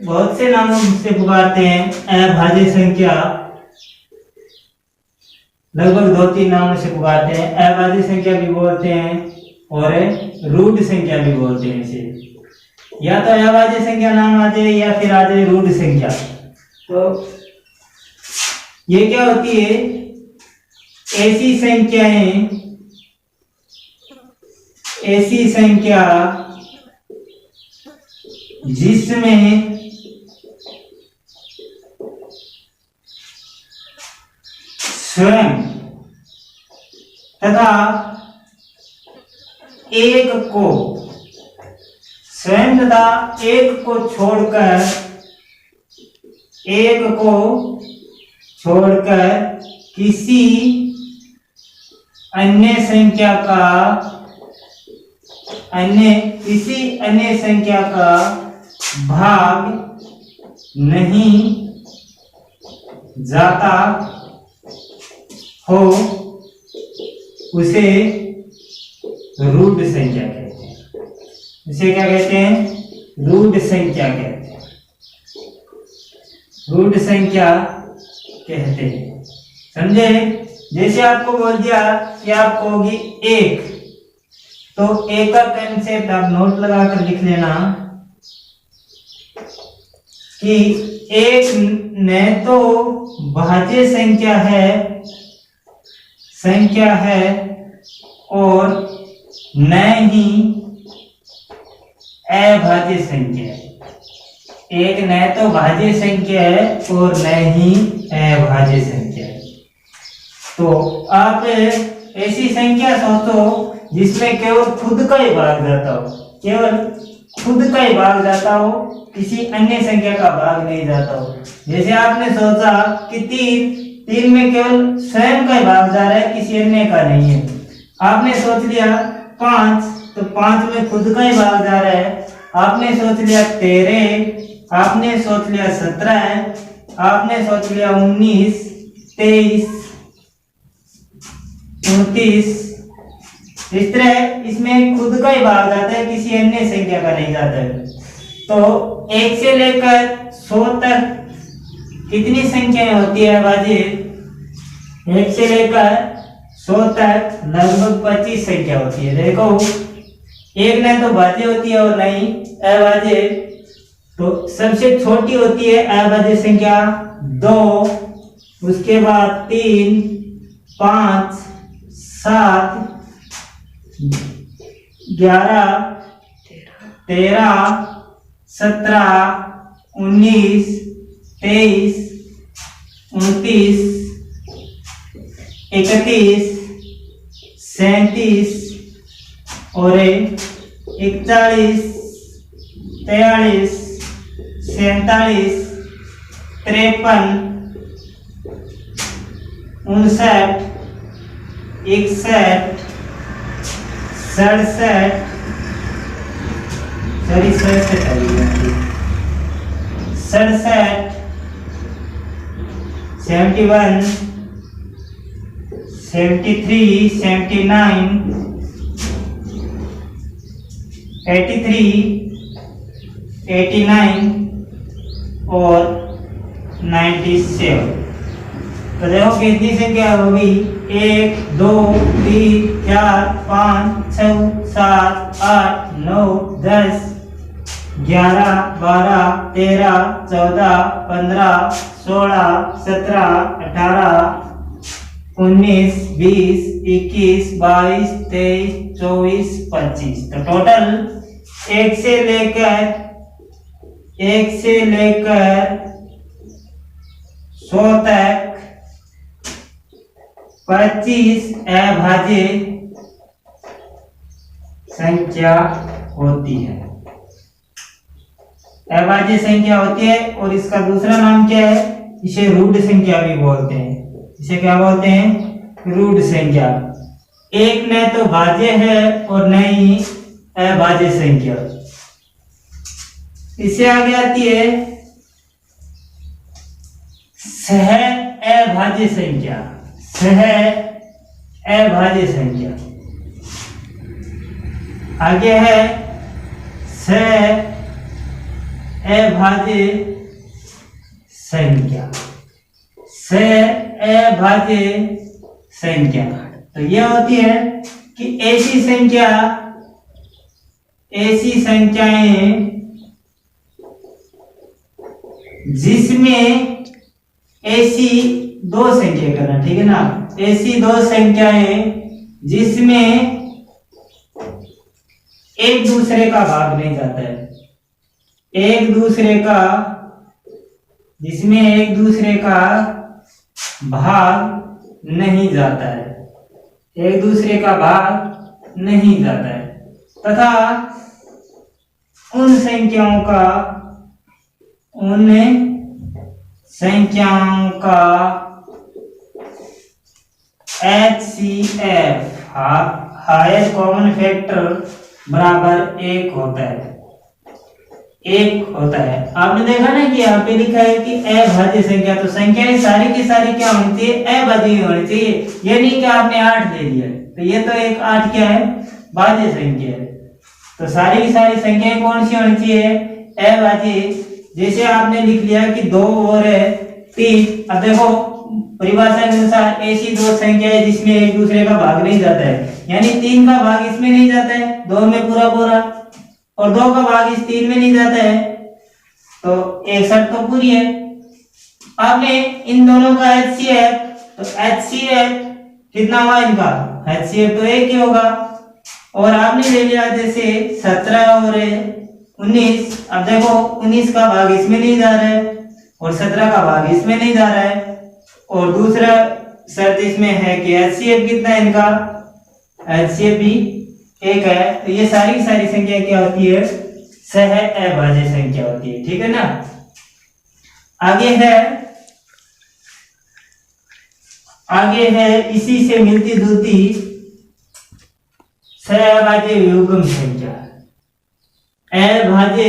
बहुत से नामों से पुकारते हैं। अभाज्य संख्या लगभग 2-3 नामों से पुकारते हैं। अभाज्य संख्या भी बोलते हैं और रूढ़ संख्या भी बोलते हैं इसे। या तो अभाज्य संख्या नाम आ जाए या फिर आ जाए रूढ़ संख्या। तो ये क्या होती है? ऐसी संख्या जिसमें स्वयं तथा एक को छोड़कर किसी अन्य संख्या का भाग नहीं जाता हो उसे रूढ़ संख्या कहते हैं। इसे क्या कहते हैं? रूढ़ संख्या कहते हैं। रूढ़ संख्या कहते हैं, समझे? जैसे आपको बोल दिया कि आपको होगी 1, तो 1 का कंसेप्ट आप नोट लगाकर लिख लेना कि 1 न तो भाज्य संख्या है और न ही अभाज्य संख्या है। 1 न तो भाज्य संख्या है और न ही अभाज्य संख्या है। तो आप ऐसी संख्या सोचो जिसमें केवल खुद का ही भाग जाता हो, किसी अन्य संख्या का भाग नहीं जाता हो। जैसे आपने सोचा कि 3 में केवल स्वयं का ही भाग जा रहा है, किसी अन्य का नहीं है। आपने सोच लिया 5, तो 5 में खुद का ही भाग जा रहा है। आपने सोच लिया 13, आपने सोच लिया 17, आपने सोच लिया 19, 23, 29। इस तरह इसमें खुद का ही भाग जाता है, किसी अन्य संख्या का नहीं जाता है। तो 1 से लेकर 100 तक कितनी संख्याएं होती है अभाज्य? 1 से लेकर 100 तक लगभग 25 संख्या होती है। देखो, एक न तो भाज्य होती है और नहीं अभाज्य। तो सबसे छोटी होती है अभाज्य संख्या 2, उसके बाद 3, 5, 7, 11, 13, 17, 19, 23, 29, 31, 37 और 41, 43, 47, 53, 59, 61, 67, 71, 73, 79, 83, 89 और 97। तो देखो कितनी संख्या होगी? 1, 2, 3, 4, 5, 6, 7, 8, 9, 10, 11, 12, 13, 14, 15, 16, 17, 18, 19, 20, 21, 22, 23, 24, 25। तो टोटल 1 से लेकर 100 तक 25 अभाज्य संख्या होती है। अभाज्य संख्या होती है और इसका दूसरा नाम क्या है? इसे रूढ़ संख्या भी बोलते हैं। इसे क्या बोलते हैं? रूढ़ संख्या। एक न तो भाज्य है और न ही अभाज्य संख्या। इससे आगे आती है सह अभाज्य संख्या। सह अभाज्य संख्या। आगे है सह अभाज्य संख्या, अभाज्य संख्या। तो यह होती है कि ऐसी संख्याएं जिसमें ऐसी दो संख्या करना, ठीक है ना, ऐसी दो संख्याएं जिसमें एक दूसरे का भाग नहीं जाता है, जिसमें एक दूसरे का भाग नहीं जाता है, एक दूसरे का भाग नहीं जाता है, तथा उन संख्याओं का HCF हायर कॉमन फैक्टर बराबर 1 होता है। आपने देखा ना कि यहाँ पे लिखा है कि अभाज्य संख्या, तो संख्याएं सारी की सारी क्या होनी चाहिए, अभाज्य होनी चाहिए। ये नहीं कि आपने 8 दे दिया, तो ये तो एक 8 क्या है, भाज्य संख्या है। तो सारी की सारी संख्याएं कौन सी होनी चाहिए, अभाज्य। जैसे आपने लिख लिया कि 2 और 3, अब देखो परिभाषा के अनुसार ऐसी दो संख्याएं जिसमें एक दूसरे का भाग नहीं जाता है, यानी 3 का भाग इसमें नहीं जाता है, 2 में पूरा और 2 का भाग इस 3 में नहीं जाता है, तो एक शर्त तो पूरी है। आपने इन दोनों का HCF, तो HCF कितना हुआ इनका, HCF तो 1 ही होगा। और आपने ले लिया जैसे 17 और 19, अब देखो 19 का भाग इसमें नहीं जा रहा है और 17 का भाग इसमें नहीं जा रहा है, और दूसरा शर्त इसमें है कि HCF कितना है इनका, HCF भी 1 है। तो ये सारी संख्या क्या होती है, सह अभाज्य संख्या होती है, ठीक है ना। आगे है इसी से मिलती जुलती सहअभाज्य युग्म संख्या, अभाज्य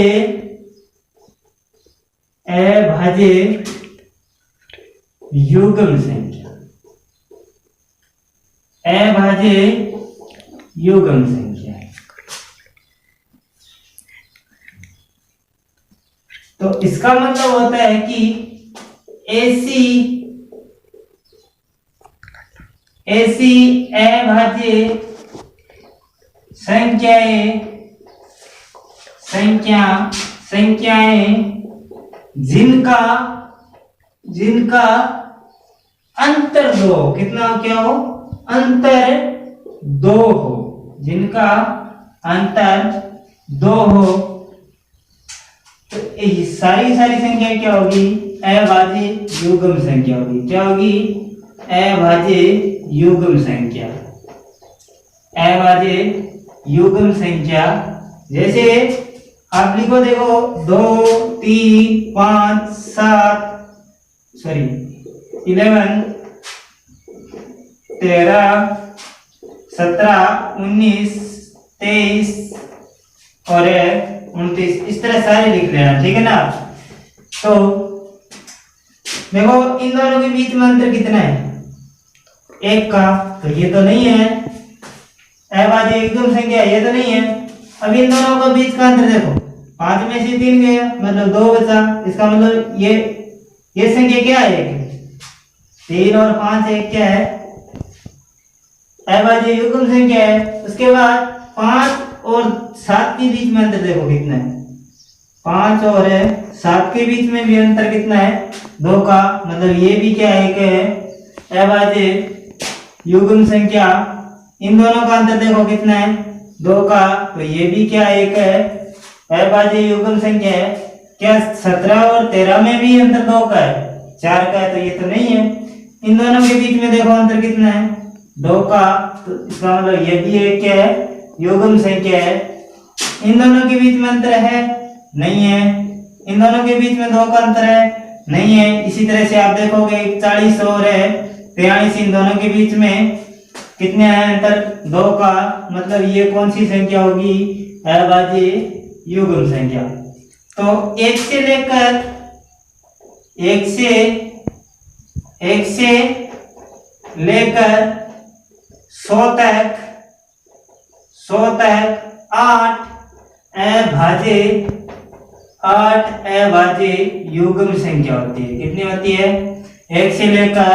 युग्म संख्या, अभाज्य युग्म संख्या। तो इसका मतलब होता है कि ऐसी अभाज्य संख्याएं जिनका अंतर 2, कितना क्या हो, अंतर 2 हो, जिनका अंतर 2 हो, तो सारी संख्या क्या होगी, अभाज्य युग्म संख्या होगी। क्या होगी, अभाज्य युग्म संख्या, अभाज्य युग्म संख्या। जैसे आप लिखो, देखो 2 3 5 7 11 13 17 19 23 और 29, इस तरह सारे लिख लेना, ठीक है ना। तो देखो इन दोनों के बीच में अंतर कितना है, 1 का, तो ये तो नहीं है अभाज्य युग्म संख्या, ये तो नहीं है। अब इन दोनों के बीच का अंतर देखो, 5 में से 3 गया, मतलब 2 बचा, इसका मतलब ये संख्या क्या है, 3 और 5 एक क्या है, अभाज्य युग्म संख्या है। उसके बाद 5 और 7 के बीच में अंतर देखो कितना है, 5 और 7 के बीच में भी अंतर कितना है, 2 का, मतलब ये भी क्या है, एक है अभाज्य युग्म संख्या। इन दोनों का अंतर देखो कितना है, 2 का, तो ये भी क्या एक है अभाज्य युग्म संख्या है। क्या 17 और 13 में भी अंतर 2 का है, 4 का है, तो ये तो नहीं है। इन दोनों के बीच में देखो अंतर कितना है, 2 का, तो इसका मतलब ये भी एक क्या है, युग्म संख्या है। इन दोनों के बीच में अंतर है, नहीं है। इन दोनों के बीच में 2 का अंतर है, नहीं है। इसी तरह से आप देखोगे 40 और 43, इन दोनों के बीच में कितने हैं अंतर, 2 का, मतलब ये कौन सी संख्या होगी, अभाज्य युग्म संख्या। तो 1 से लेकर 100 तक 8 अभाज्य 8 अभाज्य युग्म संख्या होती है। कितनी होती है? 1 से लेकर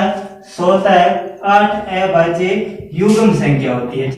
100 तक 8 अभाज्य युग्म संख्या होती है।